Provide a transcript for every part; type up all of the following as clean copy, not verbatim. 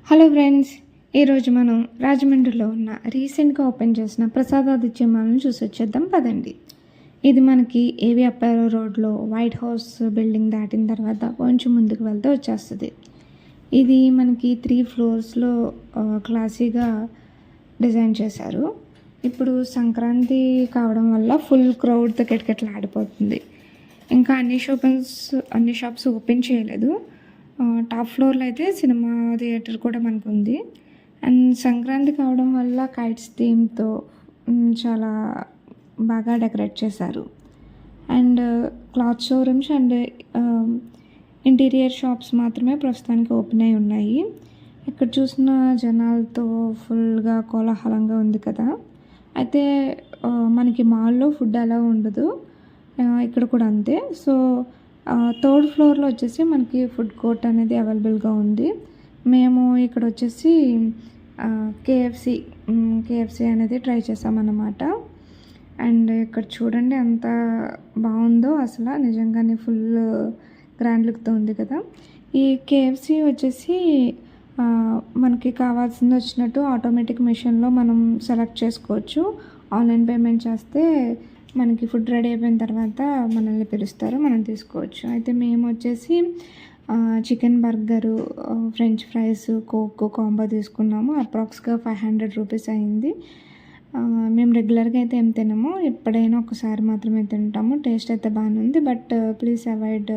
Hello friends, ఈరోజు మనం రాజమండ్రిలో ఉన్న రీసెంట్గా ఓపెన్ చేసిన ప్రసాదాదిత్య మాల్ని చూసి వచ్చేద్దాం పదండి. ఇది మనకి ఏవి అప్పారో రోడ్లో వైట్ హౌస్ బిల్డింగ్ దాటిన తర్వాత కొంచెం ముందుకు వెళ్తే వచ్చేస్తుంది. ఇది మనకి 3 ఫ్లోర్స్లో క్లాసీగా డిజైన్ చేశారు. ఇప్పుడు సంక్రాంతి కావడం వల్ల ఫుల్ క్రౌడ్తో కిటకిటలాడిపోతుంది. ఇంకా అన్ని షాప్స్ ఓపెన్ చేయలేదు. టాప్ ఫ్లోర్లో అయితే సినిమా థియేటర్ కూడా మనకు ఉంది. అండ్ సంక్రాంతి కావడం వల్ల కైట్స్ థీమ్తో చాలా బాగా డెకరేట్ చేశారు. And cloth showrooms and interior shops మాత్రమే ప్రస్తుతానికి ఓపెన్ అయి ఉన్నాయి. ఇక్కడ చూసిన జనాలతో ఫుల్గా కోలాహలంగా ఉంది కదా. అయితే మనకి మాల్లో ఫుడ్ అలా ఉండదు, ఇక్కడ కూడా అంతే. సో 3rd ఫ్లోర్లో వచ్చేసి మనకి ఫుడ్ కోర్ట్ అనేది అవైలబుల్గా ఉంది. మేము ఇక్కడ వచ్చేసి కేఎఫ్సి అనేది ట్రై చేసామన్నమాట. అండ్ ఇక్కడ చూడండి ఎంత బాగుందో, అసలు నిజంగానే ఫుల్ గ్రాండ్ లుక్తో ఉంది కదా. ఈ కేఎఫ్సి వచ్చేసి మనకి కావాల్సింది వచ్చినట్టు ఆటోమేటిక్ మెషిన్లో మనం సెలెక్ట్ చేసుకోవచ్చు. ఆన్లైన్ పేమెంట్ చేస్తే మనకి ఫుడ్ రెడీ అయిపోయిన తర్వాత మనల్ని పిలుస్తారు, మనం తీసుకోవచ్చు. అయితే మేము వచ్చేసి chicken burger, French fries, coke combo తీసుకున్నాము. అప్రాక్స్గా 500 రూపీస్ అయింది. మేము రెగ్యులర్గా అయితే ఏం తినము, ఎప్పుడైనా ఒకసారి మాత్రమే తింటాము. టేస్ట్ అయితే బాగానే ఉంది, బట్ ప్లీజ్ అవాయిడ్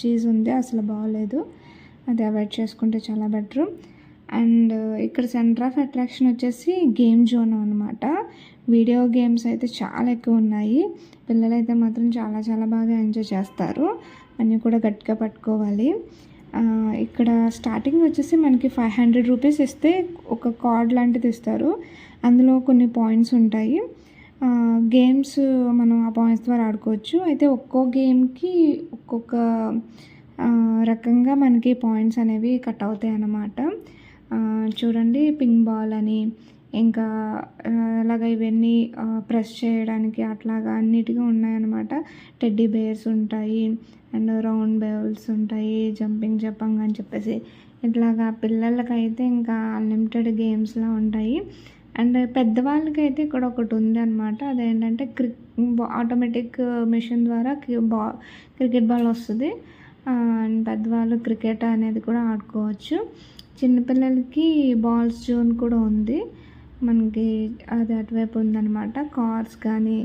చీజ్ ఉంది, అసలు బాగోలేదు. అది అవాయిడ్ చేసుకుంటే చాలా బెటరు. అండ్ ఇక్కడ సెంటర్ ఆఫ్ అట్రాక్షన్ వచ్చేసి గేమ్ జోన్ అనమాట. వీడియో గేమ్స్ అయితే చాలా ఎక్కువ ఉన్నాయి. పిల్లలైతే మాత్రం చాలా చాలా బాగా ఎంజాయ్ చేస్తారు. అన్నీ కూడా గట్టిగా పట్టుకోవాలి. ఇక్కడ స్టార్టింగ్ వచ్చేసి మనకి 500 రూపీస్ ఇస్తే ఒక కార్డ్ లాంటిది ఇస్తారు. అందులో కొన్ని పాయింట్స్ ఉంటాయి. గేమ్స్ మనం ఆ పాయింట్స్ ద్వారా ఆడుకోవచ్చు. అయితే ఒక్కో గేమ్కి ఒక్కొక్క రకంగా మనకి పాయింట్స్ అనేవి కట్ అవుతాయి అన్నమాట. చూడండి, పింక్ బాల్ అని, ఇంకా అలాగా ఇవన్నీ ప్రెస్ చేయడానికి అట్లాగా అన్నిటిగా ఉన్నాయన్నమాట. టెడ్డీ బేర్స్ ఉంటాయి, అండ్ రౌండ్ బౌల్స్ ఉంటాయి, జంపింగ్ జపంగ్ అని చెప్పేసి ఇట్లాగా పిల్లలకైతే ఇంకా అన్లిమిటెడ్ గేమ్స్లా ఉంటాయి. అండ్ పెద్దవాళ్ళకైతే ఇక్కడ ఒకటి ఉంది అనమాట. అదేంటంటే ఆటోమేటిక్ మెషిన్ ద్వారా క్రికెట్ బాల్ వస్తుంది. అండ్ పెద్దవాళ్ళు క్రికెట్ అనేది కూడా ఆడుకోవచ్చు. చిన్నపిల్లలకి బాల్స్ జోన్ కూడా ఉంది మనకి, అది అటువైపు ఉందన్నమాట. కార్స్ కానీ,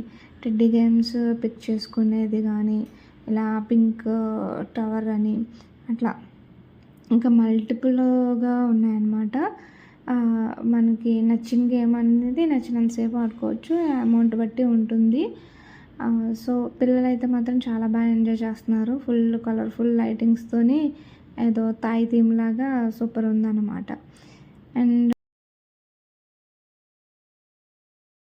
టెడ్డీ గేమ్స్ పిక్ చేసుకునేది కానీ, ఇలా పింక్ టవర్ అని అట్లా ఇంకా మల్టిపుల్గా ఉన్నాయన్నమాట. మనకి నచ్చిన గేమ్ అనేది నచ్చినంతసేపు ఆడుకోవచ్చు, అమౌంట్ బట్టి ఉంటుంది. సో పిల్లలైతే మాత్రం చాలా బాగా ఎంజాయ్ చేస్తున్నారు. ఫుల్ కలర్ఫుల్ లైటింగ్స్తోని ఏదో థాయ్ థీమ్ లాగా సూపర్ ఉందన్నమాట. అండ్